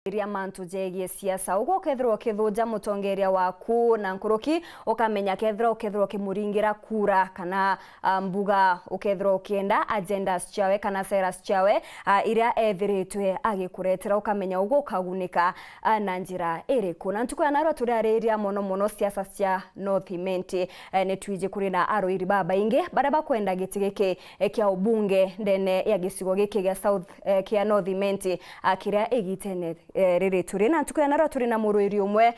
iria mantu jegie siasa ugo kethro kithuja mutongeria waku na nkuruki ukamenya kethro kimuringira kura kana mbuga ukethro kienda agendas chawe kana seras chawe iria ethiritwe agikuretera ukamenya ugo kagunika na njira iriku na ntuko yanaro turariria mono siasa cia North Imenti ni twije kuri na aroiri baba inge bara bakwenda gitigeke kia ubunge ndene ya gicigo giki gia South kia North Imenti akiria egitene riri turi na ntuko yanaro turi na muruiri umwe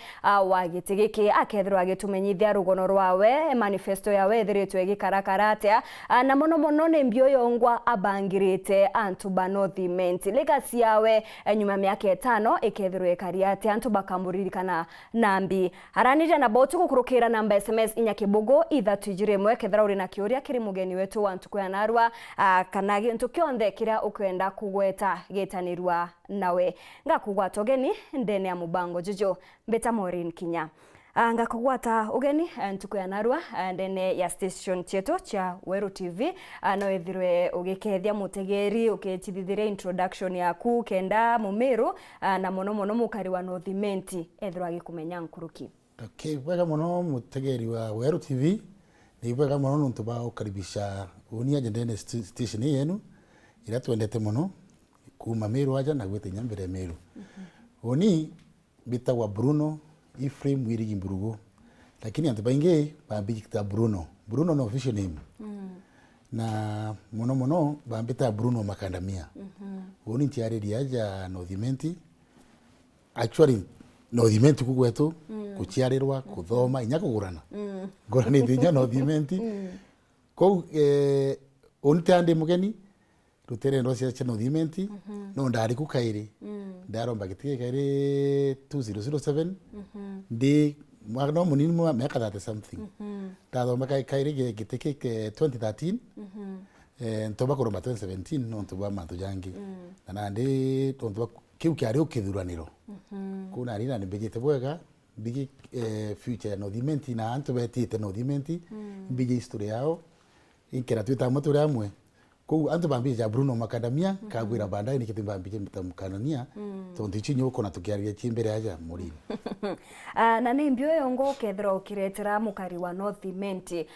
wa gitigiki akethro agitumenyithia rugono rwawe manifesto yawe ethiritwe gikarakaratia na mono ne mbio yongwa abangirite antu ba North Imenti legacy yawe nyuma miaka 5 ikethro ekariate antu bakamuririkana nambi haranije na botu kukurukira namba SMS inyakibugo itha tujiremwe kethra uri na kiuria kiri mugeni wetu wa ntuko yanarwa kana gintu kyonthe kiria ukwenda kugweta gitanirwa nawe ngakugwata ugeni ndene ya mubango jujo Mbeta Maureen Kinya ngakugwata ugeni ntuko yanarwa ndene ya station cheto cha Weru TV no ethirwe ugikethia mutegeri ukechithithire introduction yaku kenda mumiru na mono mukari wa North Imenti ethirwa agikumenya nkuruki. Okay, wega mono mutegeri wa Weru TV ni wega mono nuntu ba ukaribisha unia ndene station yenu ira twendete mono kuma Meru aja na gwete nyambere Meru. Oni bita wa Bruno Ephraim Wirigi Mburugu lakini antu bainge bambita Bruno no official name na mono bambita Bruno Makandamia oni tiari aja North Imenti actually North Imenti kugwetu kuchiarirwa kuthoma inya kugurana ngorani thinya North Imenti ko oni tande mugeni rutere ndo cia North Imenti no ndari ku kairi ndaromba gitige kairi 2007 ndi mwagno munini mwa miaka 30 something ndathoma kairi gitike 2013 ntoba kuromba 2017 no ntoba mantu jangi na ndi tontoba kiu kiari ukithuraniro kuna rina ni bejete bwega bigi future ya North Imenti na antu betite North Imenti bigi history yao inkera twita moto ramwe ko antu bambije Bruno Makandamia kagwira bandai nikitimbambije mtamkanania tondi chinyo uko na tukiaria chimbere aja muri na nimbio yongo kethro kiretera mukari wa North Imenti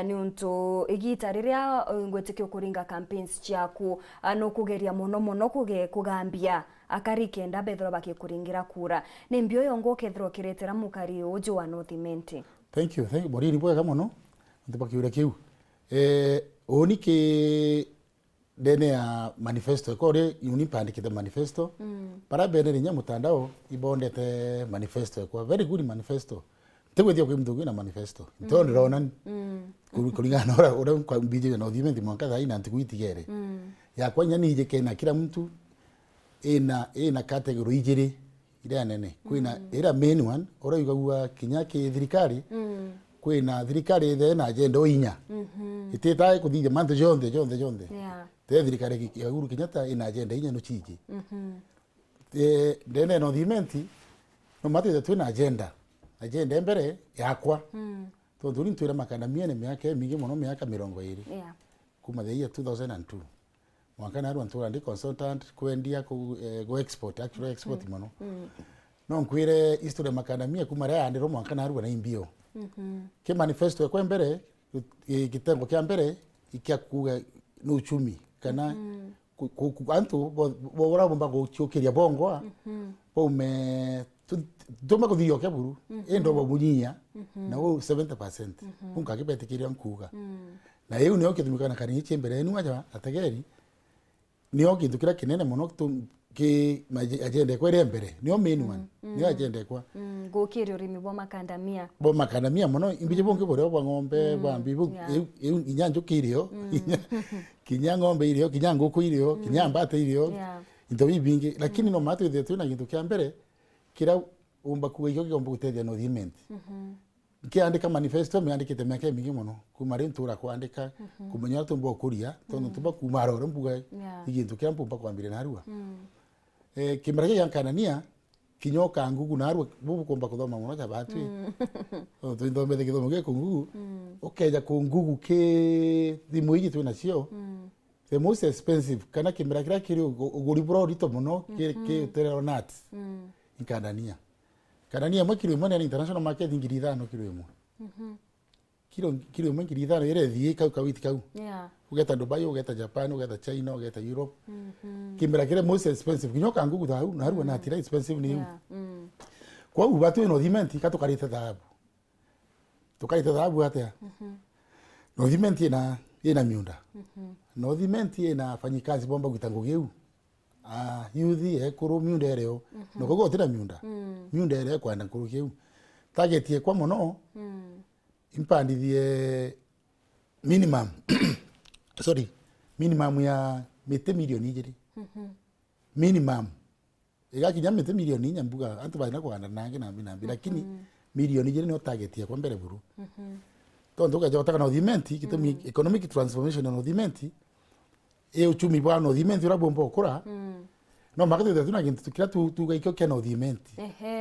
ni untu igita riria ngwetikio kuringa campaigns chiaku no kugeria mono kugambia akari kenda bethro bakikuringira kura nimbio yongo kethro kiretera mukari uju wa North Imenti. Thank you muri ni bwega mono ntibakiura kiu oni ke dene ya manifesto kore unipandikite manifesto para bene nya mutandao ibondete manifesto kwa very good manifesto tegwedia kwa mtu na manifesto ntondo rona kulingana ora kwa bije na North Imenti mwaka thaina antikuitigere ya kwa nyani ije kena kila mtu ina category ijiri ira nene kwina ira main one ora yugwa kinyake thirikari kwina thirikari the na agenda oinya itetae kuthija mantu jonde te thirikari ya Uhuru Kenyatta ina agenda inya no chiji ndene North Imenti no mate twina agenda mbere yakwa to nduri ntwira Makandamia ne miaka mingi mono miaka 20 kuma the year 2002 mwaka na rwantura ndi consultant kwendia go export actually export mono no nkwire history Makandamia kuma ria andiro mwaka na rwa na imbio ke manifesto ya kwa mbere kitengo kia mbere ikia kuga no uchumi kana antu bora bomba go chokeria bongo me tuma kuthio ke buru endo bomunyinya na wo 70% kunka kibetikiria nkuga na yeu niyo kitumikana kani chembere enu aja ategeri niyo kindukira kinene mono ki agenda kwa mbere niyo main one niyo agenda kwa gukiri urimi bo Makandamia mono imbije bonke bore bwa ngombe bwa mbibu inyanjo kirio kinya ngombe irio kinya nguku irio kinya mbate irio into bibingi lakini no matu de tuna kintu kya mbere kira umba kuwe yo gomba gutedia North Imenti kiandika manifesto meandikite miaka mingi mono kumari ntura kuandika kumenya tumbo kuria tono tuba kumaro mbuga igintu kya mpumba kwambire narua kimara ya kanania kinyoka ngugu narua bubu komba kuthoma mono cha batu to ndombe kithomo ge kungugu okeja kungugu ke thimu igi twina cio the most expensive kana kimera kira kiri uguri bro rito muno ke terero nuts ikandania kandania mwe kilo imwe ni international market ngiri 5 kilo imwe kilo imwe ngiri 5 ire thie kau kawiti kau ugeta Dubai ugeta Japan ugeta China ugeta Europe kimera kire most expensive kinyoka ngugu thau na haru na atira expensive ni kwa ubatu no dimenti katukarite thabu tukaite thabu atia no dimenti ina miunda no dimenti ina fanyikazi bomba gutango geu yuthi ekuru miunda ereo no gogo tira miunda miunda ere kwanda nkuru geu target ye kwa mono impandithie minimum minimum ya mete milioni igiri minimum igakinya mete milioni nyambuga antu baina kwanda nange na binambi lakini milioni igiri no target ye kwa mbere buru tondu kaja otaka no dimenti kitumi economic transformation no dimenti uchumi bwa no dimenti urabomba okora no makete tuna kintu tukira tu gaikyo kya no dimenti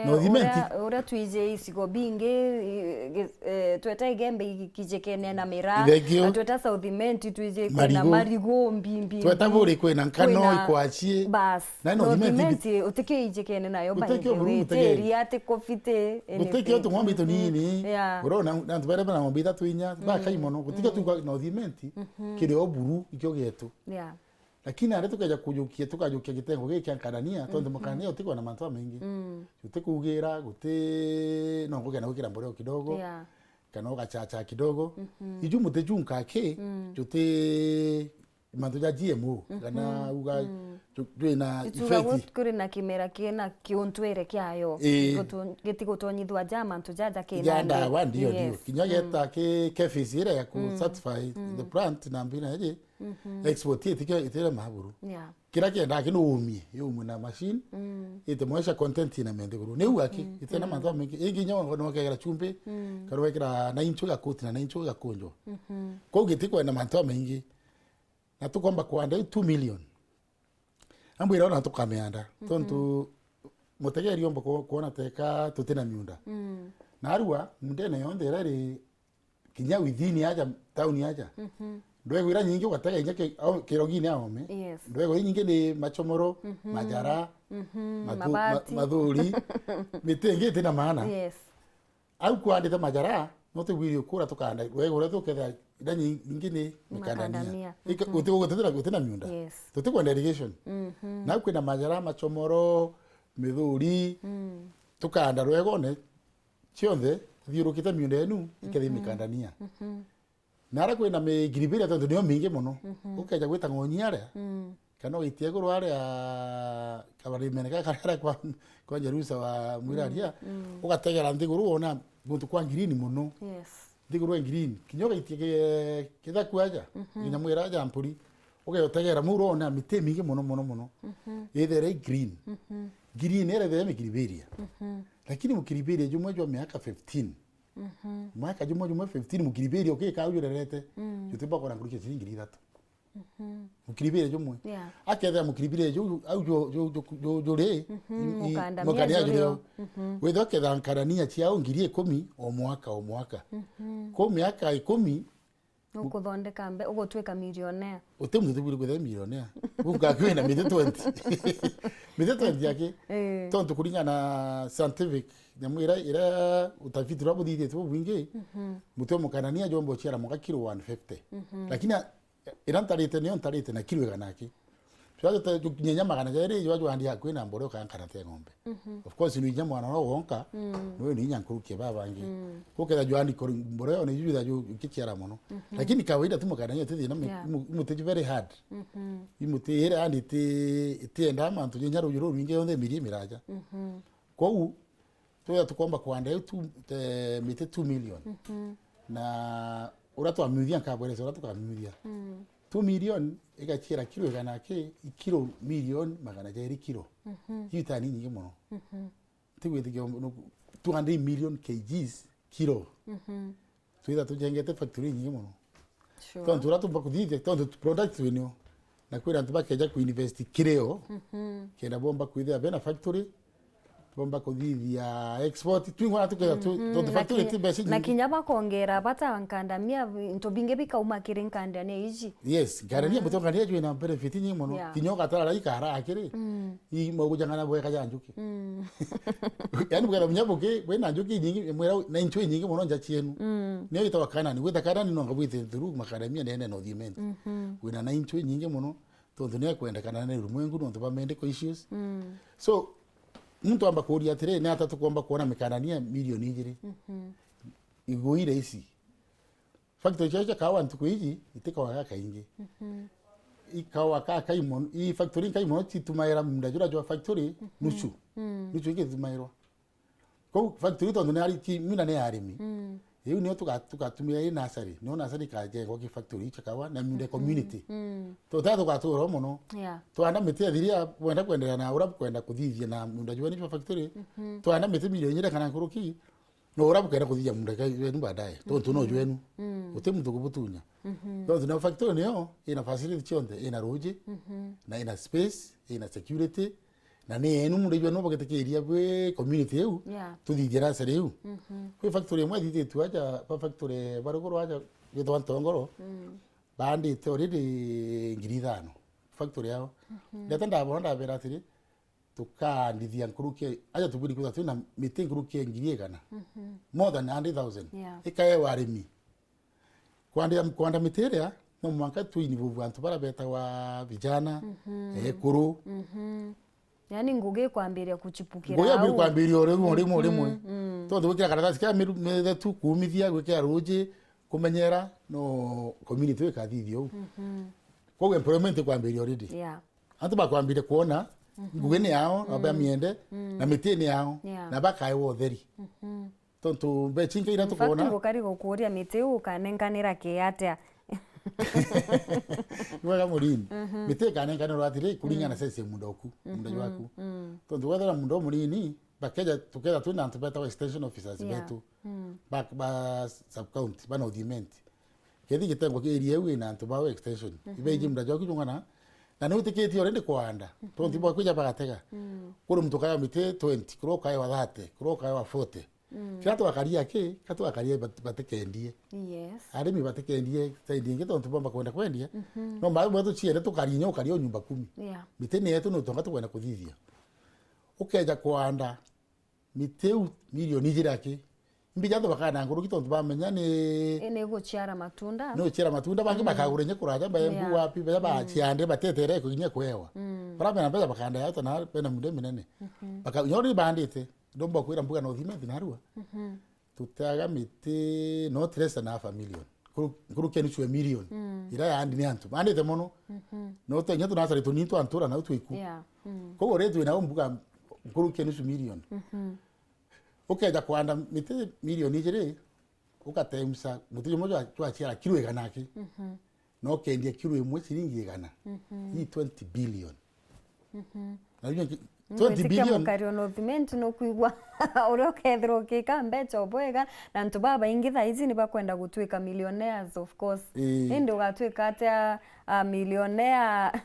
no dimenti ora tuije isigo binge tweta igembe kijekene na mira tweta south dimenti tuije na marigo mbimbi tweta buri kwena nkano ikwachie bas no dimenti utike ijekene nayo bange teri ate kofite utike oto ngombe to nini urona nantu bare bana ngombe tatu inya ba kaimono utike tu no dimenti kire oburu ikyo getu lakini are tukaja tukajukia kitengo giki ankadania tonde mukania utikwa na mantua mengi utikugira gute no ngogena gukira mboreo kidogo kana ugachacha kidogo iju mutejunka ke jute mantu ya GMO kana uga twina effect kuri na kimera kina kiuntwere kyayo gitigutonyithwa jama tujaja kina yanda wandio ndio kinyageta ke kefisire ya ku certify the plant na mbina yeje export itire mahaburu kira kienda kino umie yumu na machine itemwesha content ina mende guru ne uaki itena mantu mengi inginya no kegera chumbe karwekera na incho ga koti na incho ga konjo ko gitikwa na mantu mengi na tukomba kwanda 2 million ambu ira na tukameanda tontu mutegeri yombo kuona teka tutena miunda na arua mundene yonde rari kinya within aja town aja ndwego ira nyingi gatega inyake kirogini ahome ndwego nyingi ni machomoro majara madhuri mitenge tena maana au kuandita majara note video kura tukanda ndwego ura tuketha ida nyingi ni mikandania utiko gutena miunda tutiko irrigation na kwina majara machomoro midhuri tukanda rwego ne chionde thiurukite miunda enu ikethi mikandania nara kwina migiribiria tondu nio mingi muno ukeja gwita ngonyare kana itie guru aria kabari meneka karara kwa Jerusa wa mwiraria ugategera ndiguru ona guntu kwa green muno ndiguru green kinyoga itie kitha kwaja ina mwiraja ampuri ugeyotegera muro ona mite mingi muno ethere green green era the migiribiria lakini mukiribiria jumwe jwa miaka 15 mwaka jumwe 15 mukiribiria ukika uyurerete yutimba kora nguruke shilingi 3 mukiribiria jumwe aketha mukiribiria ju au jo re mukania jrio wetho ketha nkarania ciao ngiri 10 o mwaka ko miaka 10 ukuthondeka mbe ugotweka millionaire utimu tubiri kwetha millionaire uka kwena mite 20 mite 20 yake tonto kuringana scientific nyamwira ira utafiti rabo dite tu wingi mutwe mukanania jombo chira muka kilo 150 lakini irantarite niyo ntarite na kilo ganaki twaje tukinyenya magana jere jwaje andi yakwe na mboro kankarate ngombe of course ni nyama na wonka no ni nyankuruke babangi kokera jwandi ko mboro ne juda ju kichira mono lakini kawaida tu mukanania tithi na muteji very hard imutera andi te ndama tu nyaro yuro wingi yonde miri miraja ko tuya tukomba kwanda mite 2 million na urato amuthia kabwereza urato kamuthia 2 million igachira kilo ganake kilo million magana jeri kilo yitani nyingi muno tigwithigyo 200 million kgs kilo tuya tujengete factory nyingi muno tontu urato bakuthithia tontu product wenyo na kwira ntuba keja ku invest kireo kenda bomba kwithia bena factory bomba kuthithia export twingwa tuketha tu factory tibesi na kinya bakongera bata nkandamia into binge bikauma kiri nkandania iji yes ngandania mutongania jwe na benefit nyingi muno kinyoka tara ikara akiri i mogujangana bwe kaja njuki yani bwera munyabuke bwe na njuki nyingi mwera na inchwe nyingi muno nja chienu niyo itawa kanani wetha kanani no ngabwite through makadamia nene no thiment wina na inchwe nyingi muno tondu ne kwenda kana ne rumwengu no toba medical issues so muntu amba kuria atire ne atatu kwamba kuona mikanania milioni igiri iguire isi factory chacha kawa ntuko iji itikawa kaka ingi ikawa kaka imono I factory kai mono titumaira mndajura jwa factory nuchu ingi tumairwa ko factory to ndone ari ki mina ne arimi hiyo niyo tukatumia hii nasari niyo nasari kajengo ki factory chakawa na minde community to tatu katuro muno to anda mete thiria wenda kwendelea na ura kwenda kuthithia na munda jwa ni factory to anda mete milioni nyira kana kuruki no ura kwenda kuthithia munda kai ni baadaye to no jwenu uti mtu kubutunya to na factory niyo ina facility chonde ina roje na ina space ina security na ni enu mundu jwa no bagetekeria bwe community eu tuthithira sare eu kwi factory mwe thithie tu aja pa factory baruguru aja yetwa ntongoro bandi te already ngiri 5 factory yao ndeta ndabona bera tiri tukandithia nkuruke aja tubiri kuza tuna meeting nkuruke ngiri kana more than 100,000 ikaye warimi kwanda miteria no mwanka tu inivuvu antu bara beta wa vijana kuru yani nguge kwambiria kuchipukira nguge kwambiria kwambiria rimwe tondu wikira karatasi ka methe tu kumithia gwikira roje kumenyera no community ikathithio ko employment kwambiria already antu bakwambiria kuona nguge ni yao aba miende na mitini yao na bakai wotheri tondu bechinga ira tukona fakti gukari gukuria miti ukanenganira kiatia wega murini mite kanenganiro atire kuringana sese mundoku mundu waku tondu wethera mundu murini bakeja tukeza tu na ntubeta wa extension officers betu ba sub county bana audiment kethi gitengo kiri ewe na ntuba wa extension ibeji mundu waku jungana na no tiketi orende kwanda tondu bwa kuja bagatega kuri mtu kaya mite 20 kuro kaya wa 30 kuro kaya wa 40 kira twakaria ke katwakaria batekendie arimi batekendie saidi ngi tontu bomba kwenda kwendia no mbaye mwetu chiere tukarinya ukario nyumba 10 mitene yetu no tonga tukwenda kuthithia ukeja kwanda miteu milioni jirake mbija ndo bakana nguru kitontu bamenya ni guchiara matunda no chiara matunda bangi bakagurenye kuraja bayembu wapi ba chiande batetere ko ginye kwewa bara na beza bakanda yato na pena mude minene baka nyori bandite ndomba kwira mbuga no thimenti narua tutaga miti no tresa na half a million kuru kenu chwe million ira ya andi ni antu bandite mono no to nyato na sare to ninto antura na utwiku ko oretu na mbuga kuru kenu chwe million ukeja kwanda miti million ijere ukatemsa mutu moja twa chira kilo eganake no kendie kilo emwe shilingi egana ni 20 billion na 20 billion kario no piment no kuigwa uri ukethirwo kika mbeca obwega na ntu baba ingi thaizi ni bakwenda gutwika millionaires of course indi ugatwika atia millionaire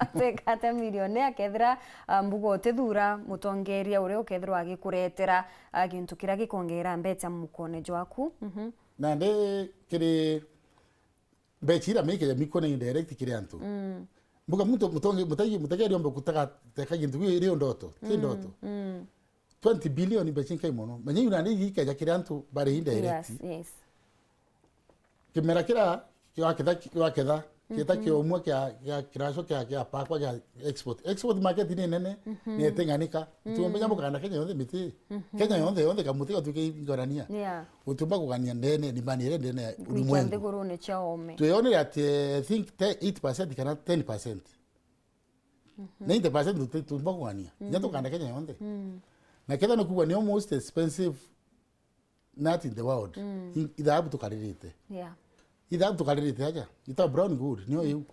atwika atia millionaire kethira mbugo utithura mutongeria uri ukethirwo agikuretera gintu kiria gikongera mbeca mukone jwaku na nde kiri mbechira meke ya mikone indirect kiri antu mbuga mutageri ombe kutaka teka gintu iri ndoto ti ndoto 20 billion bechinka imono manye yunani yikaja kiri antu bari indirect kimera kira waketha kita kiomwe kya kirasho kya pakwa kya export market ni nene ni tenganika tumenya mukana Kenya yonde miti Kenya yonde kamuti otuke ngorania utumba kugania ndene ni banire ndene ulimwengu ngorone chaome tuone at I think 8% kana 10% 90% tutumba kugania nyato kana Kenya yonde na kenda no kugania almost expensive nut in the world ida abu tukalirite ida tukalirite aja ita brown good niyo yu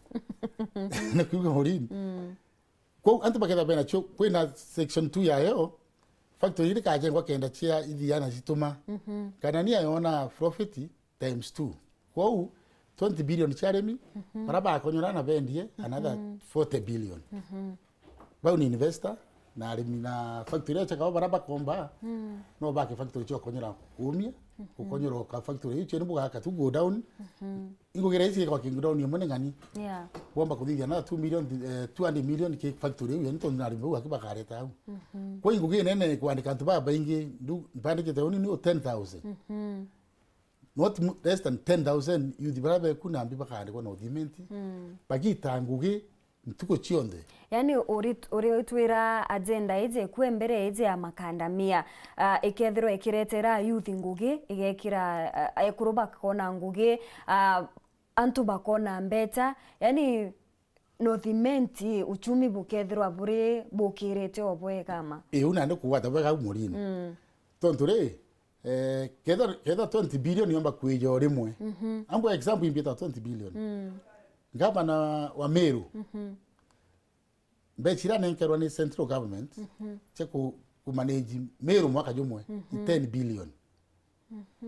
na kuga horin ko antu bakeda bena cho kwena section 2 ya yo factory ile kajengwa kenda chia idhiana situma kana ni ayona profit times 2 kwa 20 billion charemi maraba akonyora na bendie another 40 billion ba un investor na arimi na factory cha kwa baraba komba no ba ke factory cho konyera kumia ukonyera ka factory icho ni buga ka tu go down ingogera isi kwa king down yemone ngani bomba kuthithia na 2 million 200 million ke factory yo nto na arimi buga kibakare ta ko ingogera nene kwandika ntu baba ingi ndu bandike ta ni 10,000 not less than 10,000 youth baraba kuna mbi bakare ko no dimenti bagita ngugi ntuko chionde yani uri twira agenda ije kwe mbere ije ya makandamia ikethiro ikiretera youth ngugi igekira ekuruba kona ngugi antu bakona mbeta yani nothimenti uchumi bukethirwa buri bukirete obwe kama una ndo kuwata bwa murini tontore keda 20 billion yomba kwijo rimwe ambo example imbita 20 billion gavana wa Meru mbechira nenkerwa ni central government cheku kumanage Meru mwaka jumwe 10 billion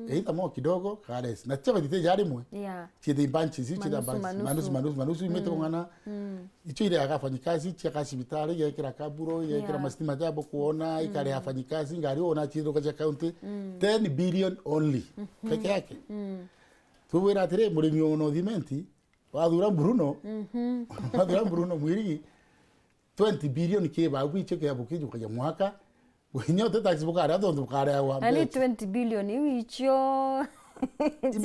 eita mo kidogo kales na chava dite jari mwe chide banchi zi chida banchi manusu imete ngana icho ile akafanyikazi chaka sibitari ya kira kaburo ya kira mastima jabo kuona ikale afanyikazi ngari ona chido kwa county 10 billion only peke yake tuwera tere muri miono dimenti wadura Bruno mwiri 20 billion ke ba wicho ke abukiju kwa mwaka wenyote taxi bukara ndo bukara wa ali 20 billion wicho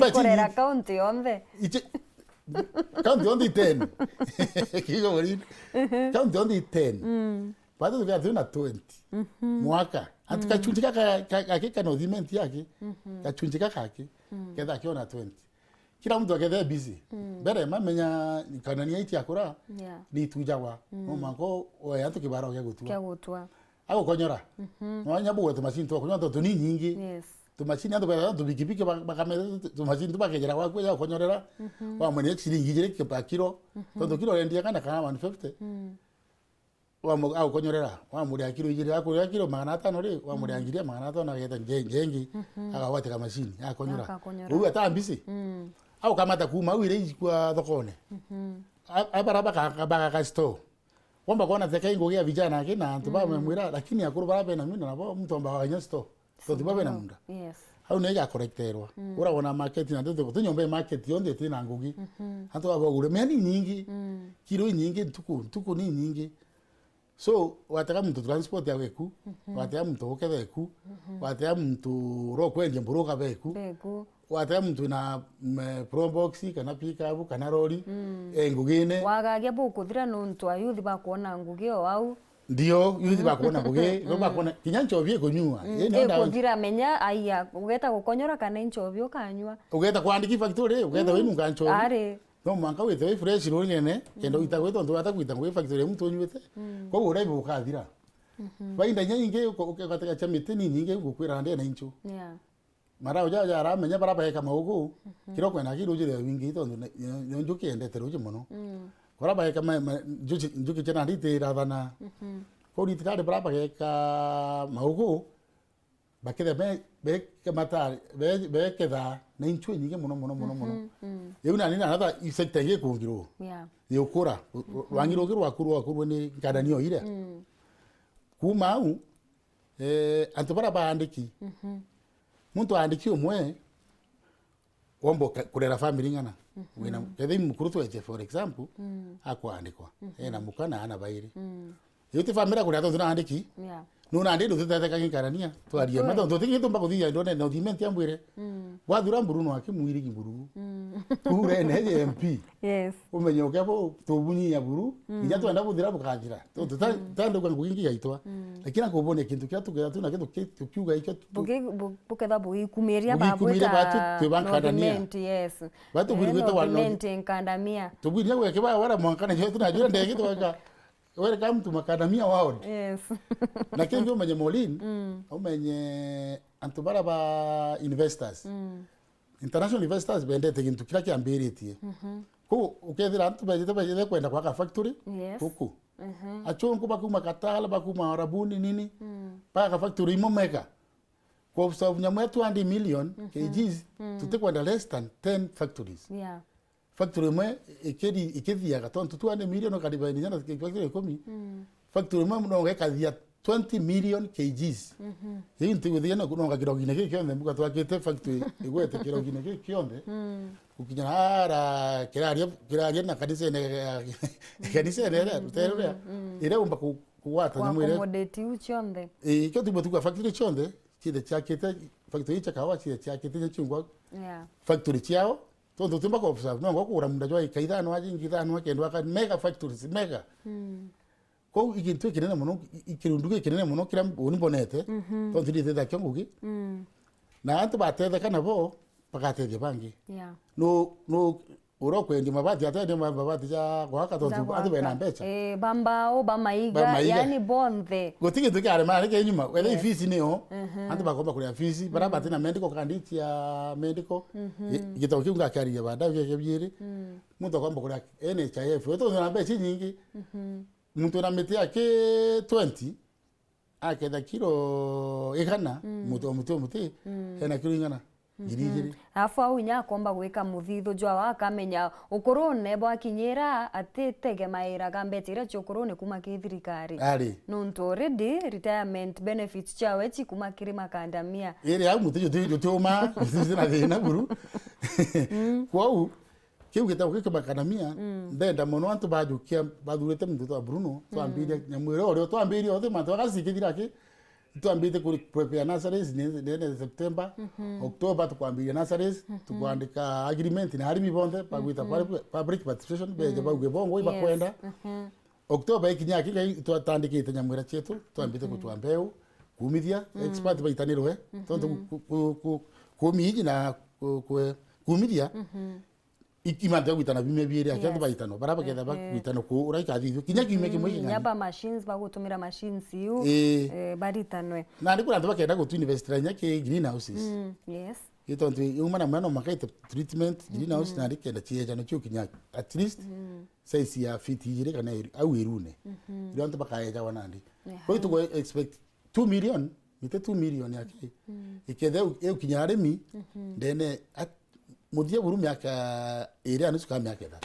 ikorera county ombe ichi county only 10 kigo wali county only 10 bado tukia na 20 mwaka atukachunjika ka no dimenti yake kachunjika kake keda kiona 20 kila mtu akethe busy bere mamenya kanania iti akora ni tujawa no mango oyantu kibaro kya gutwa ako konyora mwanya buwe tu machine to konyora to ni nyingi tu machine ando kwa tu bikibiki bakame tu machine tu bakejera wa kwa konyorera wa mwene chilingi jere ke pa kilo to kilo ndia kana kama 150 wa mo au konyorera wa muri kilo jere ako kilo 500 ri wa muri angiria 500 na yeta ngengi aka wate kama machine akonyora uwe atambisi au kama takuma uire kwa thokone abaraba ka store kwamba kona zeka ingogea vijana yake na antu ba mwira lakini akuru barabe na mina nabo mtu amba wanya store so tibabe na munda au nega correcterwa ura wana market na ndio tunyombe market yonde tina ngugi antu aba ure meni nyingi kilo nyingi tuku ni nyingi so wataka mtu transport ya weku wataka mtu okebe ku wataka mtu rokwenje mburuka beku wataka mtu na probox kana pikabu kana lori ngugine wagagia bukuthira nuntu ayuthi bakuona ngugio au ndio yuthi bakuona ngugi bakuona kinyancho bie kunyua kuthira menya aya ugeta gukonyora kana inchovyo kanywa ugeta kwandiki factory ugeta winu kancho ari no manka wete fresh lori nene kendo itagweto ndo atakwita ngwe factory mtu nyuete ko ura ibukathira bainda nyingi ukataka chamite ni nyingi gukwira ndene na incho mara uja aramenya baraba heka maugu kiroko na kiro jire wingi to njuki endete roje muno baraba heka njuki chana ndite radana ko ni tikade baraba heka maugu bakede be kamata be keda na inchu nyingi muno yuna nina nada isekta ye kungiro yokora wangiro kiro akuru ni kadanio ile kumau antobara bandiki muntu andiki umwe wombo kurera family ngana wina kedi mukuru tweje for example akwandikwa ena mukana ana bairi yote family kurera to andiki nuna andi ndo tete kangikarania twaria mato ndo tingi tumba kuthia ndo no dimenti ambwire wathura Bruno akimwiri kiburu kure ne MP umenye ukabo tubunyi ya buru ija twenda kuthira bukathira tando kwa ngugingi yaitwa lakini akubone kintu kya tukera tuna kintu tukiuga icyo buketha bugikumiria babwita tubankandania batu bwirigita wano nkandamia tubwiria weke ba wara mwankana cyo tunajira ndege twaka welcome to Macadamia World. Lakini ndio umenye Molin, umenye antubara ba investors. International investors bende tegintu kila kiambiriti. Ko ukethira antu bajete kwenda kwa factory huku. Achongo bakuma katala bakuma arabuni nini? Paka factory imomeka. Kwa sababu nyamwetu 200 million kgs tutakwenda less than 10 factories. Factory mwe ikedi ya gatonto 200 million kadiba ni jana factory 10 factory mwe mnonga kadia 20 million kgs hii ntiguthiana kunonga kirogine giki kionde mbuga twakite factory igwete kirogine giki kionde ukinya ara kiraria na kanisa ne rutere ire umba kuwata nyamu ile accommodate uchonde kyo tibo tuka factory chonde chide chakite factory chakawa chide chakite chungwa factory chao tondo tumba ko observe no ngokura munda jwa ikaithano ajingithano akendwa ka mega factories mega ko ikintu kinene muno ikirunduge kinene muno kira unibonete to ndiri tha kyongugi na antu batetheka nabo bagateithia bangi no urokwendi mabati atende mabati ya gwaka to antu bena mbecha bambao bamaiga yani bonthe gotiki tukare mari ke nyuma wele ifisi niho antu bakomba kuria fisi baraba tena medical candidate ya medical gitoki unga kari bada vya byiri muntu akomba kuria NHIF to na mbecha nyingi muntu na meti yake 20 akenda kilo igana muti ena kilo igana girigiri afu au nya komba gwika muthithu jwa wakamenya ukurune bwa kinyira atitege maira gambetira chokurune kuma kithirikari nuntu already retirement benefits chawe chi kuma kiri makandamia ere au muti jotoma zina thina guru kwau kiu gitauke makandamia ndenda muno antu bajukia bathurete muntu wa Bruno twambire nyamwire ore twambire othe mantu agasikithira ki twambite kuri prepare nurseries ne September October tukwambire nurseries tukwandika agreement na harimi bonde pagwita public participation beje bagwe bongo iba kwenda October ikinyaki twatandikite nyamwira chetu twambite kutwambeu kumithia expert baitanirwe tonto kumiji na kumithia ikimanda gwitana bime biere akyandu baitano baraba ketha bagwitana ku uraika thithu kinyaki meke mwiki nyaba machines bagutumira machines yu baritanwe na ndi kuna ndabakenda go to invest ranya ke greenhouses yes itonto umana mwana makaita treatment greenhouse na ndikenda chieja no cyo kinyaki at least size ya feet yire kana au irune ndio ndo bakaeja wanandi kwa hiyo expect 2 million mite 2 million yake ikethe kinyare mi ndene mudia buru miaka area nusuka miaka da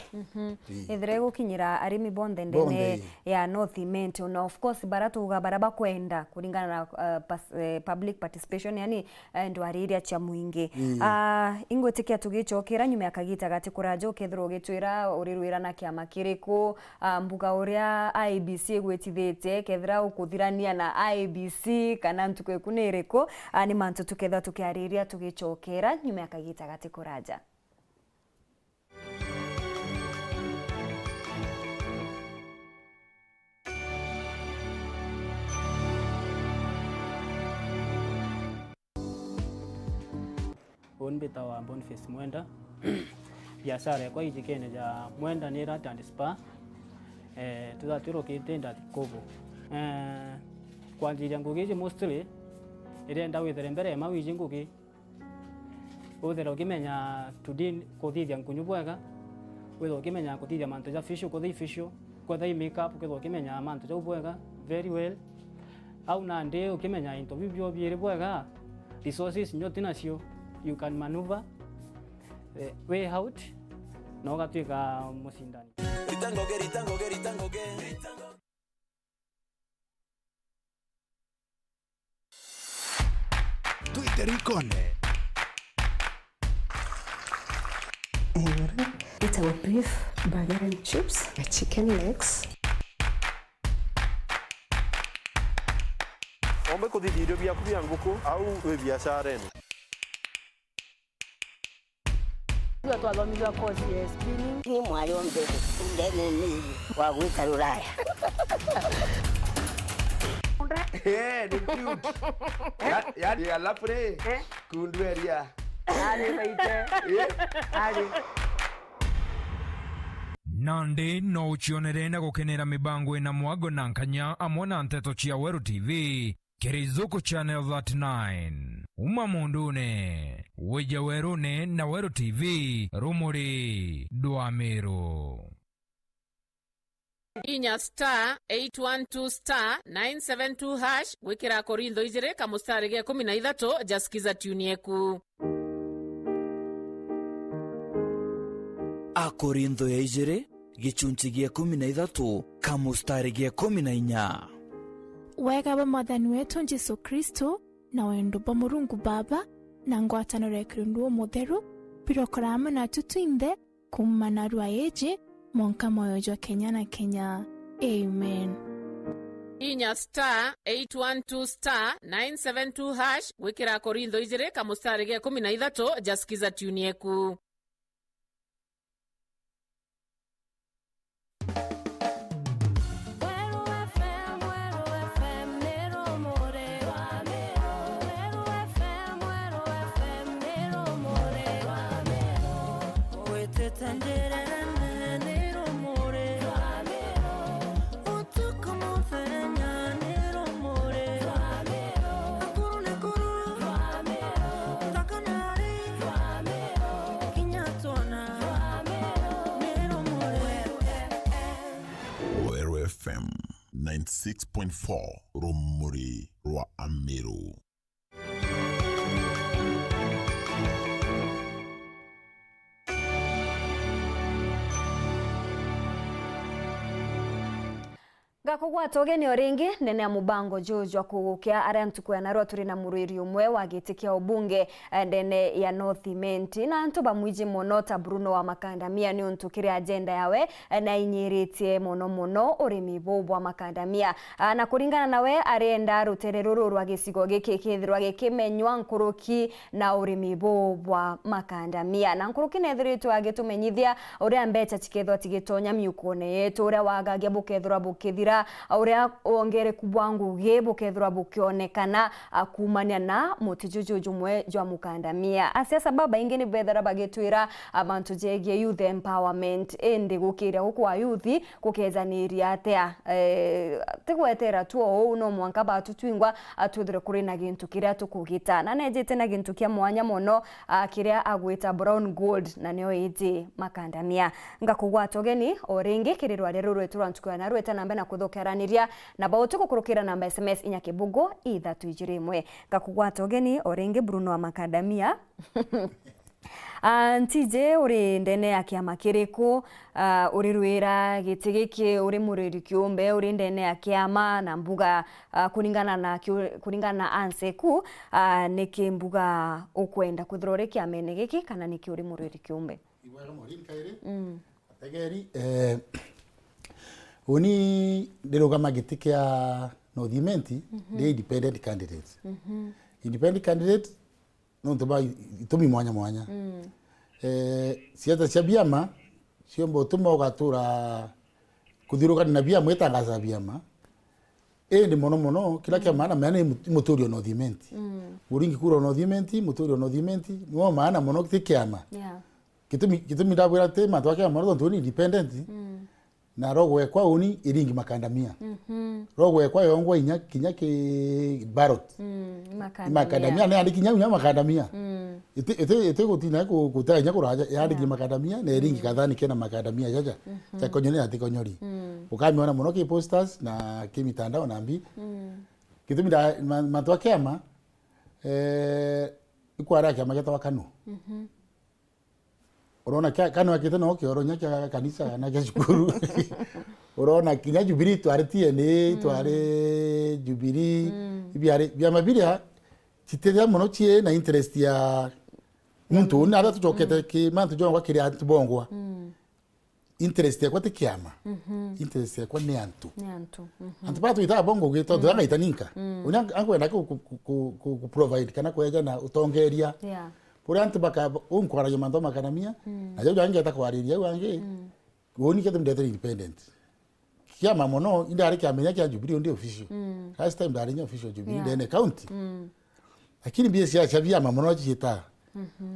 ithire gukinyira arimi bonde ndene ya North Imenti na of course baratuga baraba kwenda kuringana na public participation yani ndwariria cha muingi ingwetikia tugichokera nyuma yakagita gati kurajo kethro gitwira urirwira na kiama kiriku mbuga uria IBC gwetithete kethra ukuthirania na IBC kana ntukwe kuniriko ni mantu tuketha tukiariria tugichokera nyuma yakagita gati kuraja Onbeta wa Boniface Mwenda biashara kwa ijikene ja Mwenda ni rat and spa tudatiro kitenda tikobo kwa njira ngugi mostly irenda withere mbere ma wiji ngugi uthera ukimenya tudin kuthithia ngunyu bwega witho ukimenya kuthithia manto ja fisho kuthi fisho kwa makeup kitho ukimenya manto ja bwega very well au na ndi ukimenya interview byo byere bwega resources nyoti nacio you can maneuver the way out na ugatwika musindani Twitter ikone It's our beef, burger and chips, chicken legs. Ombe kuthithirio bia kubia nguku au we biashara eno ndio twathomithwa course ya spinning ni mwayombe ndene ni wa gwita ruraya ni cute yani alapre kundueria ali baite ali nandi no uchionere na gukenera mibango ina mwago na nkanya amona nteto chia Weru TV Kirizuku Channel 39 uma mundune weja werune na Weru TV rumuri Dwamiru inya star 812 star 972 hash gwikira korintho ijire kamustari ge 13 jasikiza tuni yeku Akorintho ya ijire gichunchi gia 13 kamustari gia 14 wega bwa mwathani wetu Jesu Kristo na wendo bwa Murungu Baba na ngwataniro ya Kristo mutheru birokora hamwe na tutwinthe kuma na rwa eji monka moyo jwa Kenya na Kenya. Amen. Inya *812*972# gwikira Korintho 2 kamustari ge 13 jasikiza tune yeku. FM 96.4 Rumuri rwa Ameru. Gakugwata ogeni oringi nene ya mubango jojo kugukia aria ntukuya narwa turi na murwiri umwe wa gitikia ubunge ndene ya North Imenti na ntuba mwiji mono ta Bruno wa Makandamia ni untukire agenda yawe na inyiritie mono urimi bobwa Makandamia na kuringana nawe arenda rutereruru rwa gisigo giki kithirwa gikimenywa nkuruki na urimi bobwa Makandamia na nkuruki nethiritwe agitumenyithia uria mbecha tikethwa tigitonya miukone yetu uria wagagia bukethura bukithira aurea ongere kubwangu gebo kethura bukionekana akumania na mutijuju jumwe jwa Mukandamia asia sababu ingine bethera bagetwira abantu jegie youth empowerment ende gukira gukwa youth kukezaniria atea tigwetera tuo uno mwanka batu twingwa atudire kuri na gintu kiria tukugita na nejete na gintu kia mwanya mono kiria agwita brown gold na neo iti Makandamia ngakugwata ogeni oringi kirirwa rero rwetura ntukuya na rweta namba na kuthokeraniria na bautuko kurukira namba SMS inya kibugo 321 ngakugwata ogeni oringi Bruno wa Makandamia Antije uri ndene ya kiama kiriku uri ruira gitigiki uri muriri kiumbe uri ndene ya kiama na mbuga kulingana na anseku niki mbuga ukwenda kuthirore kiamene giki kana niki uri muriri kiumbe iwara muri kaire ategeri Uni deroga magitiki ya North Imenti de independent candidates. Independent candidate no toba itumi mwanya. Siata chabiama siombo tuma ugatura kudhiruka na biama etangaza biama. Ndi mono kila kia maana maana mutorio North Imenti. Uringi kura North Imenti, mutorio North Imenti, no maana mono kiama. Yeah. Kitumi dabura tema twake mono ntoni independent. Na rogo ekwa uni iringi Makandamia. Rogo ekwa yongwa kinya ki barot. Makandamia ne andiki nya Makandamia. Ite gutina kutanya kuraja yandiki Makandamia ne iringi kadhani kena Makandamia jaja. Cha konyoni ati konyori. Ukamiona muno ki posters na ki mitandao nambi. Kitumi da matwa kema ikwara kama geta wakano. Urona kanu akita no ke oronya kya kanisa na kya shukuru urona kinya Jubilee tware TNA tware Jubilee ibiare bya mabiria kitera mono chie na interest ya muntu na ata tukete ki mantu jonga kiri atubongwa interest ya kwate kiama interest ya kwa ne antu antu patu ita bongo gito danga itaninka unya ankwenda ku provide kana kwa na utongeria Pura antu baka unkwara yamando Makandamia na jojo ange atakwariria wange woni ketum de independent kia mamono indare kia menya kia Jubilee ndio official last time dare nya official Jubilee ndene county lakini bia sia chavia mamono chita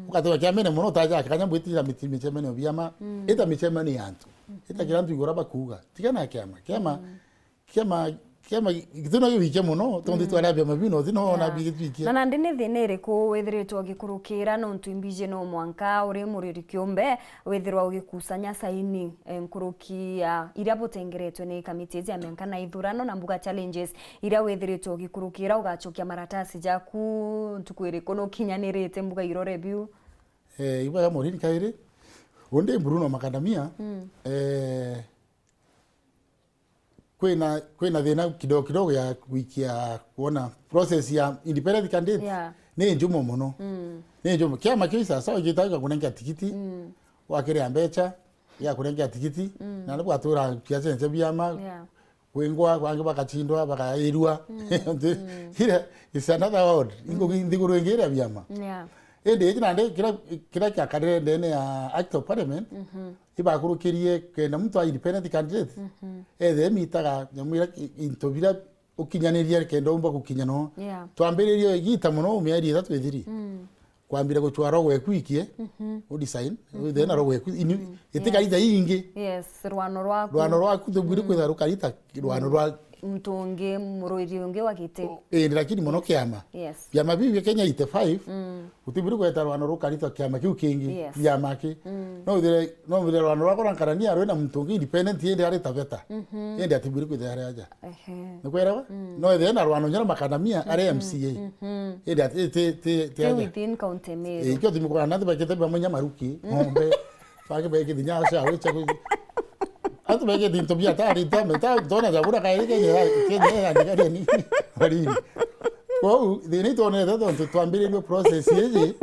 ukatoka kia mene mono taja kanya bwiti ya michemene obiama eta michemene yantu eta kirantu igora bakuga tikana kiama gituna yike muno tondi twarabya mabino zino na bigitwiki na ndine thinere ko wethiritwo gikurukira no ntuimbije no mwanka uri muriri kiumbe wethirwa ugikusanya saini nkurukia iria butengeretwe ni kamiti ya mianka na ithurano na mbuga challenges iria wethiritwo gikurukira ugachokia maratasi jaku ntukwire kono kinyanirite mbuga irore biu iba muriri kaire onde Bruno Makandamia kwina thina kidogo ya wikia kuona process ya independent candidate ni njumo muno ni njumo kiama kiu sasa igitaka kunenga tikiti wakire mbecha ya kunenga tikiti na nabo atura kiasi nje biama wengwa kwange bakachindwa bakairwa here is another word ingo ndiguru ngera biama ende ejinande kira kya kadere ndene ya act of parliament ibakurukirie kenda mtu independent candidate ethe mitaga nyamwira intobira ukinyaniria kenda umba kukinyano twambiririo igita muno umiari 3 ethiri kwambira guchwara gwekwikie udesign then aro gweku itika ida ingi rwano rwaku tubwire kwitha rukarita rwano rwa mtungi muroiri ungi wakite lakini muno kiama kiama bibi Kenya 85 utibiri kweta rwano rukarita kiama kiu kingi kiama ki no vile rwano rwako rankarania rwena mtungi independent yende ari tabeta yende atibiri kwitha ari aja nikwera no then rwano nyara makadamia ari MCA yende ate within county Meru ikyo timikora nandi bakete bamanya maruki ngombe pake beke dinya sha wecha atu beke din tobia tari meta dona zabura kai Kenya andikari ni bari ko deni tone da don tuambire no process yeje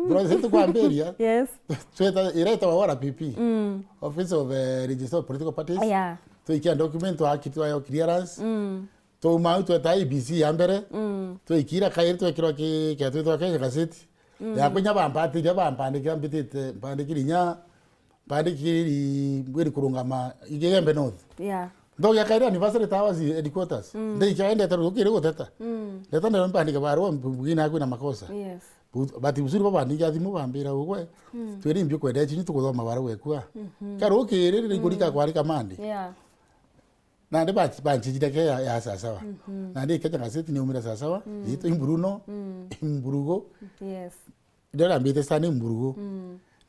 process tuambia tweta ireta wara PP office of registered political parties to ikia document wa kitu ya clearance to mau to ta IBC yambere to ikira kairi to kiro ki to Kenya kaseti ya kunya bampati ya bampande kambitete pande kirinya pande kiri bwiri kurungama igembe north ndo ya kairi anniversary towers headquarters ndai kaenda taro kire goteta leta ndo pande ka baro mbugina kuna makosa bati busuri baba ndija thimu bambira ugwe twiri mbyo kwenda chinyi tukuthoma baro wekwa karo kire rigurika kwari kamande na ndi banchijide ke ya sasawa na ndi Kenya kaseti ni umira sasawa ito imburuno imburugo ndio ambite sana imburugo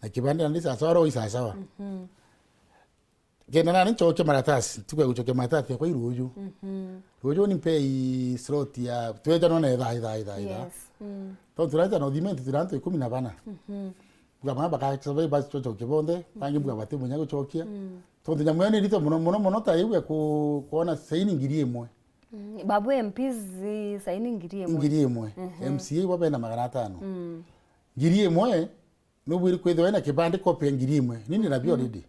na kibanda ndi sasawa ro sasawa gena nani choke maratasi tukwe kuchoke maratasi kwa iruju ruju ni pay slot ya tweja no na ida to turaja no dimenti turanto 14 kama baka sabai basi choke bonde pangi bwa bate munyago chokia to nyamwene rito muno ta iwe kuona saini ngirie mwe babu MPs saini ngirie mwe MCA wabena 500 ngirie mwe no bwiri kwetho na kibande copy ngirie mwe nini na bio already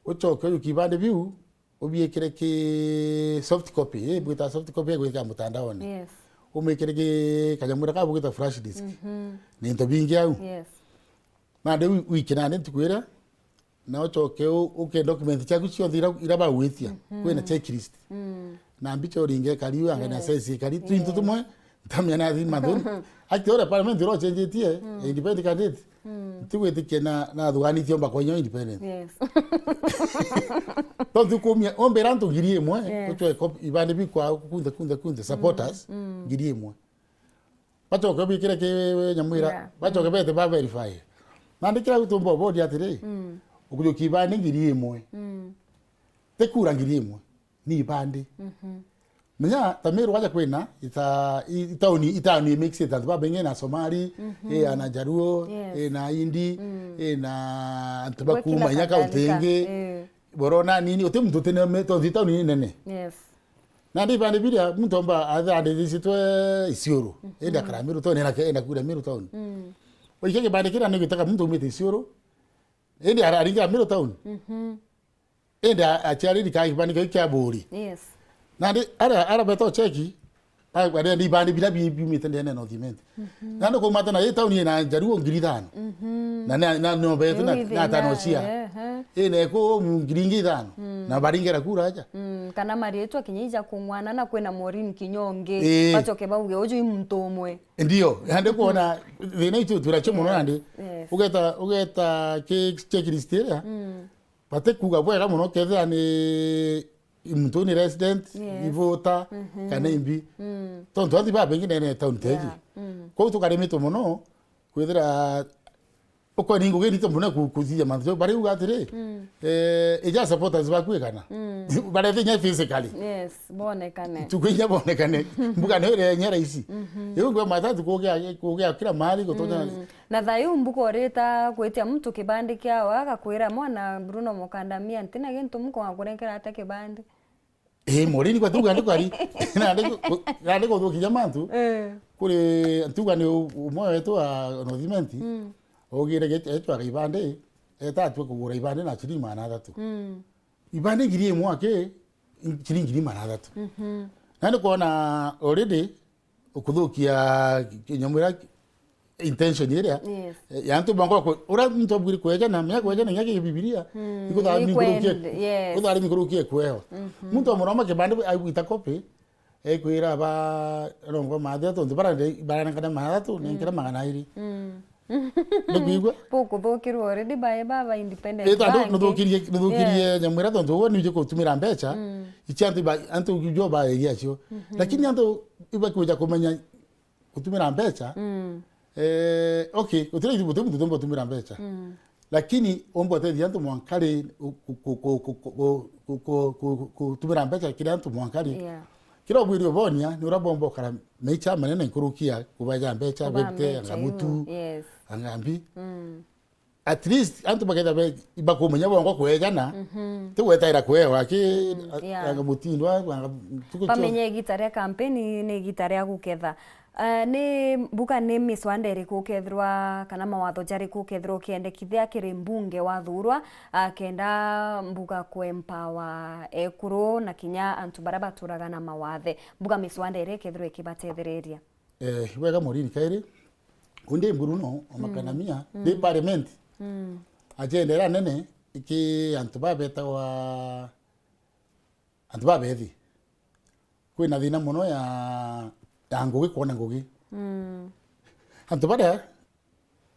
uchoke ukibande view ubiekere ki soft copy bwita soft copy gwika mutandaoni umekere ki kanyamura ka bwita flash disk ni ndo bingi au na de wikina ne tukwera na uchoke uke document chaku cio thira iraba witia kwena checklist na mbicho ringe kariu anga na sesi kari twintu tumwe tamya na thima thon akitore parliament ro change tie independent candidate tuwete kena na thugani thiomba kwa nyo independent to kumya omberanto girie mwe ucho ibande bi kwa kunde supporters girie mwe bato ko bi kire ke nyamwira bato ke bete ba verify nandikira gutumbo bodi atire ukujo kibande girie mwe tekura girie mwe ni ibande menya Tameru waja kwena itaoni mix it ba benge na Somali ana Jaruo na Indi na Antubaku manyaka utenge borona nini otemtu tene meto itaoni nene na ndi bande bidia mtomba ade disitwe Isiolo enda Karamiru to nena enda kura Miru town oike bande kira ni kitaka mtu umete Isiolo enda aringa Miru town enda achari dikai bande kwa bori na ndi ara beto cheki pa kwa ndi bande bila bi mitende na document na ndo ko mata na town ni na Jaruo ngiri 5 na no beto na tanosia ene ko ngiringi 5 na baringera kura aja kana marietu akinyija kumwana na kwena Morin Kinyonge bachoke bauge ojo imtomwe ndio hande kuona thina itu turacho muno nandi ugeta checklist ya pate kuga bwera muno ketha ni mtoni resident ivota kana imbi tonto andi ba bengi nene town teji ko to kare mito muno kwethira uko ningo geni to muna kuzia manzo bari ugatire eja supporters bakwekana bari thinya physically yes bonekane tukunya bonekane mbuga ne nyera isi yo ngwa matatu kugea kila mahali kutoka na thayu mbuko oreta kwetia mtu kibandi kyao akakwira mwana Bruno Mukandamia ntina gintu muko akurenkera ate kibandi morini kwa tuga ndiko ari na ndiko thukinya mantu kuri tuga ni umwe wetu wa nodimenti ogire getwa ibande etatwe kugura ibande na chiri mana thatu ibande ngiri mwake chiri ngiri mana thatu nani kuona already ukuthukia kinyamura intention area yantu bango ko ura mtu bwiri kweja na mya kweja na nyake bibilia iko da ni kurukie ko da ni kurukie kweo mtu amuroma ke bande aita kopi kwira ba rongo madya to bara kana madatu ni kira magana iri ndibigwa poko thukirwo already bae baba independent no thukirie nyamwira to ndo ni ko tumira mbecha ichanti ba antu ujo ba area cio lakini antu iba kuja kumenya kutumira mbecha okay utire ibu mtu tombo tumira mbecha lakini ombo te dianto mwankare kutumira mbecha kile antu mwankare kila bwiri bonia ni urabombo kara mecha manene nkurukia kubaja mbecha bete ngamutu angambi at least antu bagenda be ibakumenya bongo kwegana tuwetaira kwewa ki angamutindwa pamenye gitare campaign ni gitare guketha ni buka ni miswande ri kukethirwa kana mawatho jari kukethirwa kiendekithia kiri mbunge wa thurwa kenda mbuga kuempower ekuru na kinya antu bara baturaga na mawathe mbuga miswande ri kethirwa ikibatethereria wega morini kairi kunde Bruno Mukandamia de parliament agenda nene iki antu babeta wa antu babethi kwina thina muno ya ngugi kuona ngugi antu bara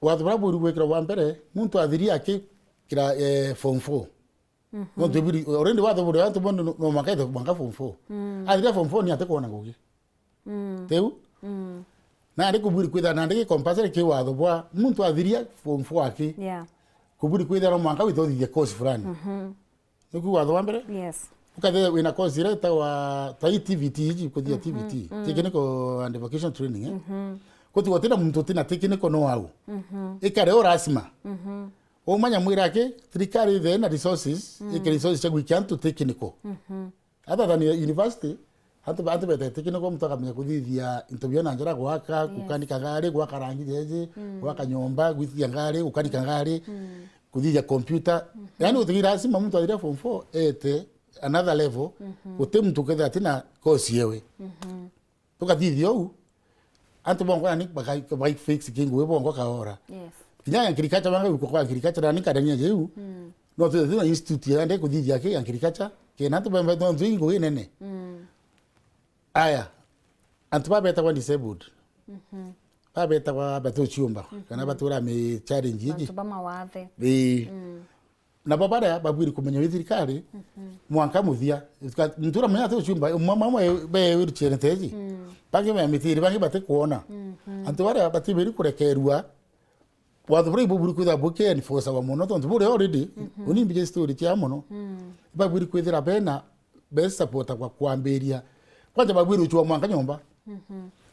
watu bara buru gwekira wa mbere muntu athiri ake kira form 4 muntu biri already watu buru antu bono no makaito banga form 4 athiri form 4 ni ate kuona ngugi teu na ari kuburi kwitha na ndike compulsory ki watho bwa muntu athiria form 4 ake kuburi kwitha no mwaka withothithia course fulani niku watho wa mbere ukathe wina course ira ta TVT iji kuthia TVT technical and vocational training kuti wotina muntu tina technical no au ikare orasima umanya mwira ake trikari the na resources resources cha gwikantu technical other than university hata bete technical mtu akamenya kuthithia interview na njara gwaka kukanika ngari gwaka rangi jeje gwaka nyomba gwithia ngari kukanika ngari kuthithia computer yani utigira asima mtu athiria form 4 ete another level uti mtu ketha tina course yewe tukathithia u antu bongo ni bakai fix kingu bongo kaora kinya agriculture banga kwa agriculture na nikadania jeu no tu na institute ya ndeko kuthithia ke agriculture ke nantu bamba ndo nzingo inene aya antu babeta kwa disabled babeta kwa bato chiumba kana batura me challenge yiji antu bamawathe na babara babwiri kumenya withirikari mwanka muthia ntura menya to chiumba mama be wheelchair teji bangi me mitiri bangi bate kuona antu bara batibiri kurekerua watho buri buburi kwitha buke enforcer wa muno tondu buri already unimbije story tia muno babwiri kwithira bena be supporta kwa kwambiria kwanja babwiri uchwa mwanga nyomba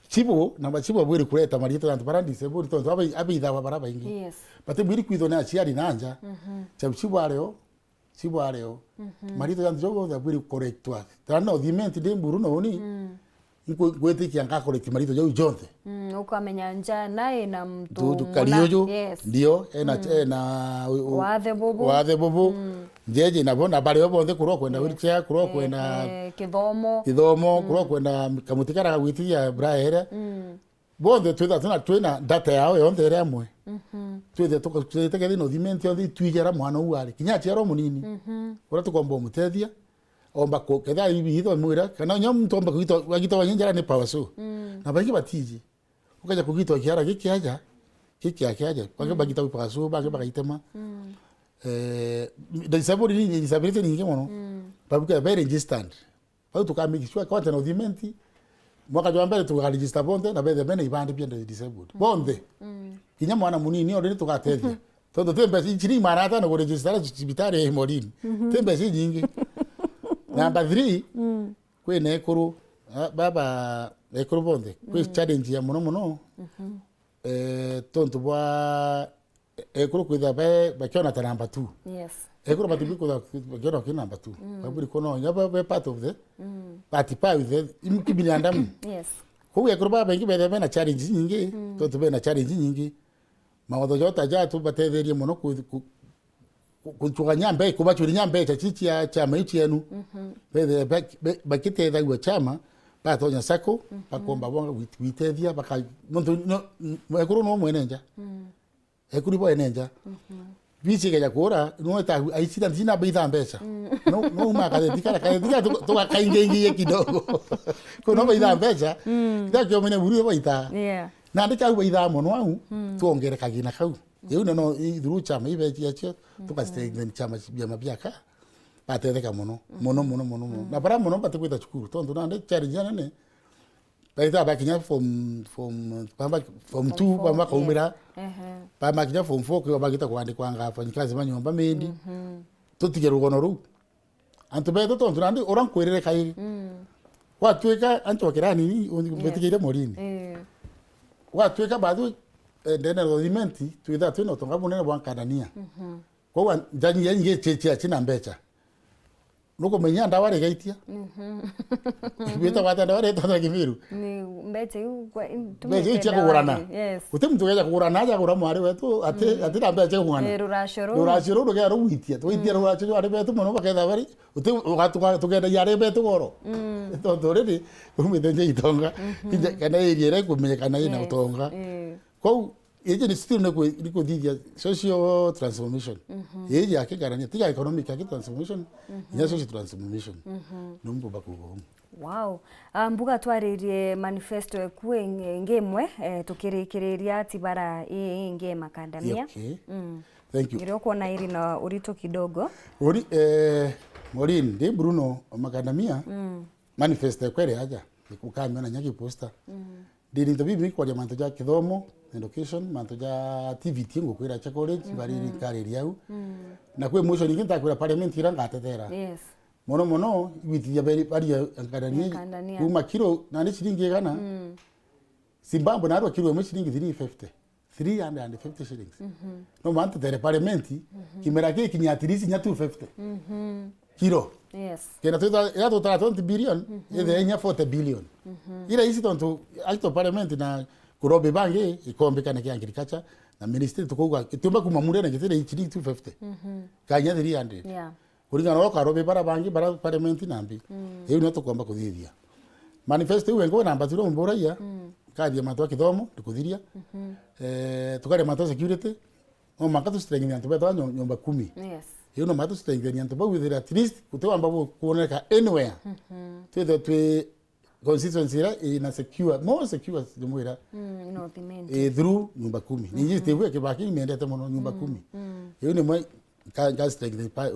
chibo na bachibo babwiri kuleta marito antu bara disabled tondu abitha wa bara baingi bate bwiri kwitho na chiari nanja chibo areo marito antu jogo babwiri correctwa tana odiment de Bruno oni gwete kianga correct marito jo jonte ukamenya nja naye na mtu kaliojo ndio na wathe bobo jeje na bona bale bonde kurwa kwenda wheelchair kurwa kwenda kithomo kurwa kwenda kamutikara gwitia brahere bonde twina data yao yonde remwe twithe tukete no dimenti ondi twijera mwana uari kinya chiaro munini ora tukomba mutethia omba ko ketha ibitho mwira kana nyom tomba kugito wanyinjara ni power so na bangi batiji ukaja kugito kiara kikiaja kwa bagita power so bagaitema disability ni ngemono babuka very registered pa tukamiki sure kwa tena odimenti mwaka jwa mbele tukaregister bonde na bede bene ibande pia disabled bonde kinya mwana munini ore tukatethia tondu tembe chiri marata no register cibitari ya Morini tembe si nyingi. Number 3 kwina ekuru baba ekuru bonde kwi challenge ya muno tondu bwa ekuru kwitha bakiona ta number 2. Yes. Ekuru batibi kwitha bakiona ki number 2 baburi kono nyaba be part of the party pa with the imkibinandam. Yes. Kwa ekuru baba bengi be na challenge nyingi tondu be na challenge nyingi mawazo jota jatu batetherie muno kuchukua nyambe kubachuri nyambe cha chichi ya chama ichi yenu bakite thagwa chama batonya sako bakomba bonga witethia baka no ekuru no mwenenja ekuru bo enenja bichi ya kura no ta aisida ndina beitha mbeca no maka dikara to kaingengi kidogo kono beitha mbeca ndakyo mene buru beitha na ndika beitha mono au tuongere kagina kau yeu no iduru chama ibeji yacho tukastengeni chama biama biaka batetheka mono na para mono batakwita chukuru tondu nande challenge nane baita bakinya from 2 bamba kaumira bamba kinya from 4 kwa bagita kuandikwa ngafanyikazi manyomba mendi tutige rugono ru antu beto tondu nande orang kwirire kai watweka antokera nini betigire Morini watweka badu ndene rodimenti tuitha twino tonga munene bwa Kadania kwa njani yenye cheche china mbecha nuko menya ndaware gaitia bita wata ndaware tonga kimiru ni mbecha yu kwa mbecha yu kugurana utemtu geja kugurana aja kugura mwari wetu ati na mbecha kugurana rurashiro ruge ruwitia twitia rurashiro ari betu muno baketha bari tugenda yare betu goro tondu riri umitenje itonga kana iriere kumenyekana ina utonga kwa yeje ni still ni kuthithia social transformation yeje yake garania tiga economic yake transformation ya social transformation numbo bakugo. Wow. Mbuga twaririe manifesto ekue ngemwe tukirikiria tibara ngema Kandamia. Okay. Thank you. Ndio kuona iri na urito kidogo. Morini ndi Bruno Makandamia manifesto kwere aja kukamya na nyaki poster ndiri ndobibi kwa manto ja kithomo education manto ja TVT ngukwira cha college bari kariri au na kwe motion nginta kwira parliament iranga atetera mono witi ya bari Kandamia kuma kilo na ni shilingi gana Zimbabwe na kilo mo shilingi 350 shillings no manto tere parliament kimera ke kinyatirisi nya 250 kilo. Yes. Kena tuta ya to 20 billion ide nya 40 billion. Ila isi tonto alto parliament na kurobe bange ikombe kana ke agriculture na ministry tukoga itumba kumamure na kitire ichiri 250. Kanya 300. Yeah. Kuringa no karobe bara bange bara parliament nambi. Hiyo ni tukomba kuthithia. Manifesto wengo namba tiro mbora ya. Kadi ya matwa kithomo tukuthiria. Tukare matwa security. No makatu strength ya tubeto nyomba 10. Yes. Hiyo no matu strength ya tuba with at least kutoa ambapo kuoneka anywhere. Twe constituency ina secure more secure jumuira through nyumba 10 ninyi tewe ke baki imeendete mono nyumba 10 hiyo ni mwe ka strength pa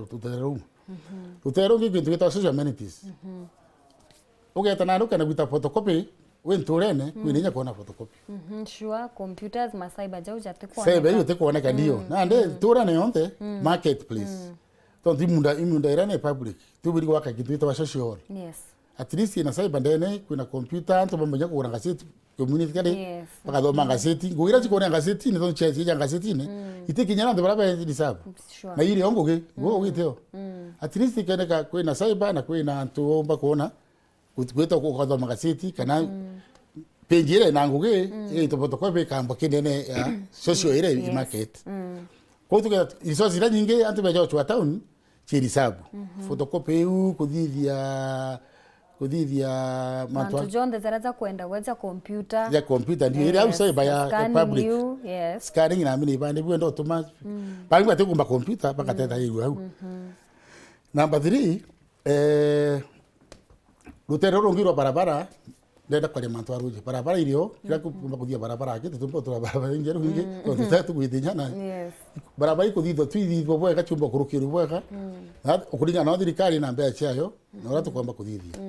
utero ngi kintu social amenities ugeta na ruka na guita photocopy wenturene kwininya kuona photocopy sure computers masaiba jau jate kwa saiba yote kuoneka ndio na ande turane yonte marketplace tonti imunda irane public tubiri waka kitu ita social. Yes. At least ina saiba ndene kuna computer nto bamenya ku gazeti community kale bakathoma gazeti nguira chikone gazeti ni tonto chechi ya gazeti ne itikinyana ndo baraba ndisabu na ile ongo ge go giteo at least keneka kwina saiba na kwina ntuomba kuona kweta ku kathoma gazeti kana penjire na nguge ito kwa be kamba kinene ya social ile market kwa tuka resources ila nyingi antu beja chwa town chirisabu photocopy kudhidhia mantu jonde zaraza kwenda weza computer ya computer ndio ile au saiba ya public yes scanning na mimi bande bwendo automatic bangi batekumba computer bakateta hiyo au number 3 lutero rongiro barabara ndenda kwa mantu aruje barabara ilio kila kumba kudia barabara yake tutumbo tu barabara nje ruge kwa tutatu kuidinyana yes barabara iko thitho twithithwo bwega chumba kurukiru bwega ukuringa na thirikari na mbeca yayo na uratu kwamba kuthithia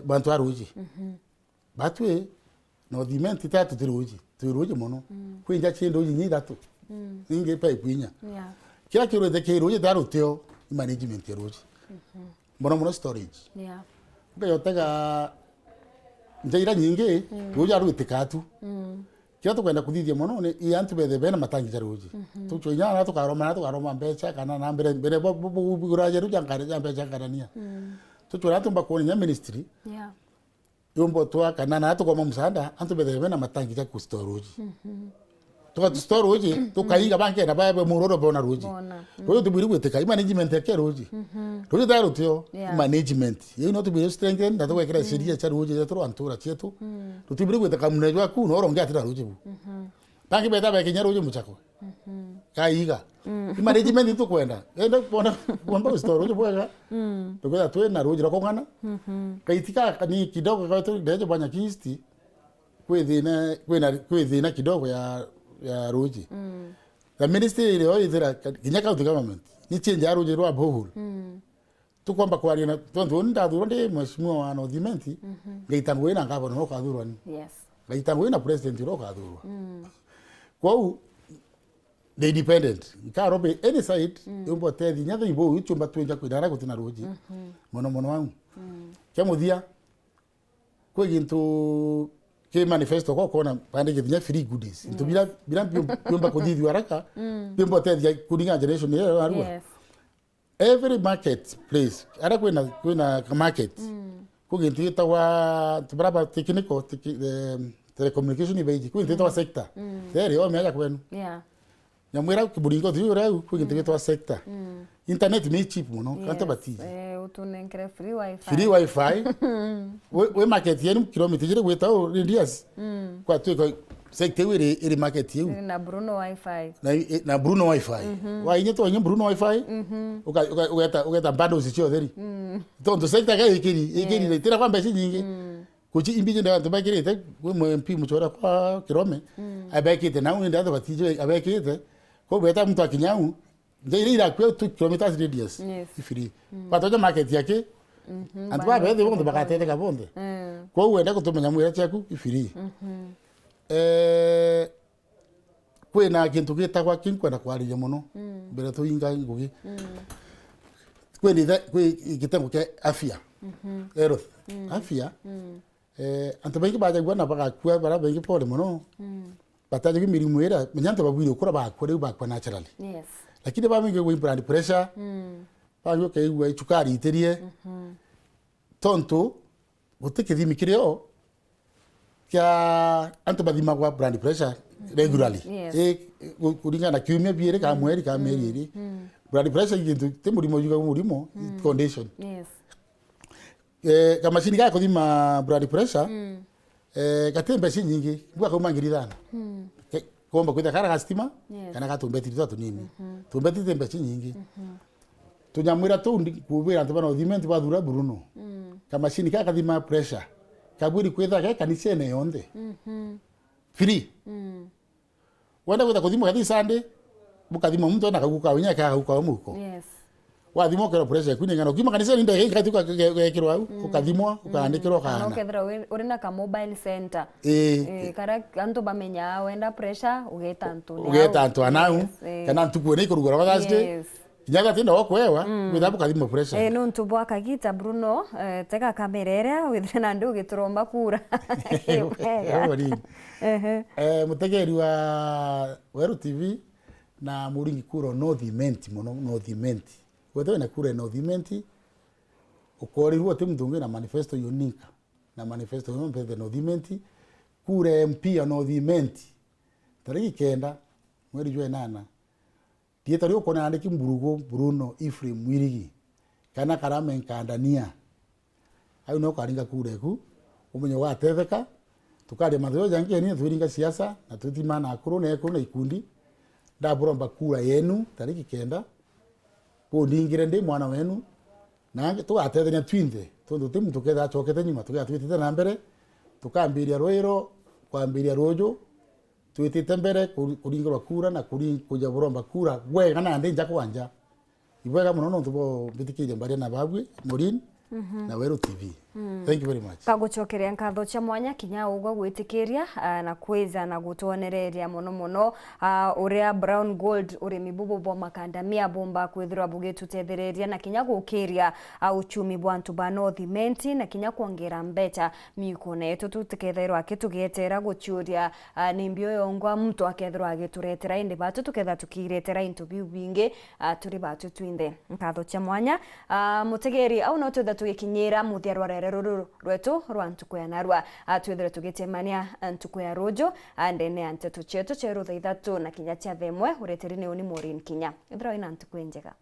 bantu aruje batwe no dimenti tatu tiruje muno kwinja chindo nyinyi thatu ninge pa ipinya kila kiro de kiro je daru teo management roji mono storage ukayotega njaira nyingi roja ru itikatu kila tukwenda kuthithia mono ni iantu bethe bena matangi ja roji tuchoinya na tukaroma mbecha kana na mbere buguraje ruja ngare ja mbecha kanania tuchora tumba kuonya ministry yombo twa kana na tukoma msanda antu bethe bena matangi ja ku storage tuka storage tukaiga banke na babe muroro bona roji roji tubiri gweteka management ya roji roji daro tio management you know to be strengthened that way kira seria cha roji ya tro antura chetu tubiri gweteka munajwa ku no ronga atira roji bu banke beta ba kenya roji muchako kaiga management tu kwenda enda bona bomba storage bwaga tukwenda tu na roji rakongana kaitika ni kidogo kwa tu deje banya kisti kwethina kidogo ya roji the ministry ile ithira Kenya County government ni change ya roji rwa bohol tukwamba kwari na tonto ndathuro ndi mheshimiwa wa Northimenti ngaitangwe na ngabo no kathurwa ni ngaitangwe na president ro kathurwa kwau the independent ikarobe any side yombo tethi nyatha ibo ichumba twenja kwidara gutina roji mono wangu kyamuthia kwe gintu ke manifesto ko kona pande githnya free goodies into bila byomba kuthithwa haraka byombo tethi kuninga generation ya arua every market place ara kwina market kugintu itawa tubraba technical telecommunication ibeji kugintu itawa sector there yo meja kwenu nyamwera kiburingo thiura kugintu itawa sector internet ni cheap muno kanta bati utunenkere free wifi we market yenu kilometer jire gweta radius kwa tu sector iri market yenu na Bruno wifi na Bruno wifi wa inye to inye Bruno wifi ugeta bado sicho theri tonto sector ga ikiri tira kwa mbesi nyingi kuchi imbije nda tubakirite we MP muchora kwa kirome abekite na undi ndo batijo abekite ko beta mtu akinyau nje ira kwa 2 kilometers radius ifiri patoja market yake antwa bebe bondo bakatete kabonde ko wenda kutumenya mwira chaku ifiri kwena kintu gitagwa kinkwenda kwariria muno mbere tuinga ngugi kwe gitengo kia afya health afya antu bengi baje gwana bagakua bara bengi pole muno bataje kimirimu era menyanto babwire ukura bakore bakwa naturally lakini baminge we blood pressure bayo ke we chukari iterie tonto utekithimi kireo kya antu badima kwa blood pressure regularly kuringa na kiumia biere ka mweri ka meri iri blood pressure gintu temurimo yuga murimo condition kama shini ga kuthima blood pressure katembe nyingi ngwa ko mangirithana komba kwita kara gastima kana gatumbeti tutatu nini tumbeti tembe nyingi tunyamwira tu kubira antu bana Northimenti bathura Bruno kama shini ka kathima pressure kaburi kwitha ga kanisene yonde free wenda kwita kuthima kathi Sunday bukathima mtu na kaguka winya ka guka muko wathimo kero pressure kwini ngano kima kanisa ninde hei katuka gekirwa au ukathimwa ukaandikirwa kana ukethira uri na ka mobile center kara antu bamenya wenda pressure ugeta antu anau kana antu kuone ikurugora wathaste nyaga tinda okwewa withabu kathimo pressure no ntubwa kagita Bruno teka kamerera withre na ndu gituromba kura mutegeri wa Weru TV na muringi kuro Northimenti muno Northimenti wewe na kura Northimenti ukorirwo timdunge na manifesto yonika na manifesto yompete Northimenti kura MP ya Northimenti tariki kenda mweri jwe nana dieta rio kona andiki mburugo Bruno Ephraim Mwirigi kana karame nkandania ayo no karinga kura ku umenyo wa tetheka tukari matho jange ni thuringa siasa na tutimana akuru na ikundi ndaburomba kura yenu tariki kenda ndingire ndi mwana wenu na tugatethania twinthe tondu timu tuketha chokete nyuma tugatwitite na mbere tukambiria roiro kwambiria rojo twitite mbere kuringirwa kura na kuja buromba kura wega na ndi nja kwanja ibwega muno no tubo bitikije mbare na babwe Morin na Weru TV Thank you very much. Kagucokeria nkatho cia mwanya kinya ugwa gwitikiria na kwiza na gutonereria muno uria Brown Gold uri mibubu bwa makandamia bomba kwithirwa bugitutethereria na kinya gukiria uchumi bwa antu ba North Menti na kinya kuongera mbeta mikuno yetu tutikethirwa kitugetera guchuria ni mbio yongwa mtu akethirwa agituretera indi batu tuketha tukiretera into biu bingi turi batu twinde nkatho cia mwanya mutegeri au no tutha tugikinyira muthiarwa rero rwetu rwa ntuku ya narwa twithire tugitemania ntuku ya rojo ndene antetu chetu cheru thaithatu na kinya cia themwe ureterine uni Maureen Kinya ithira ina ntuku njega.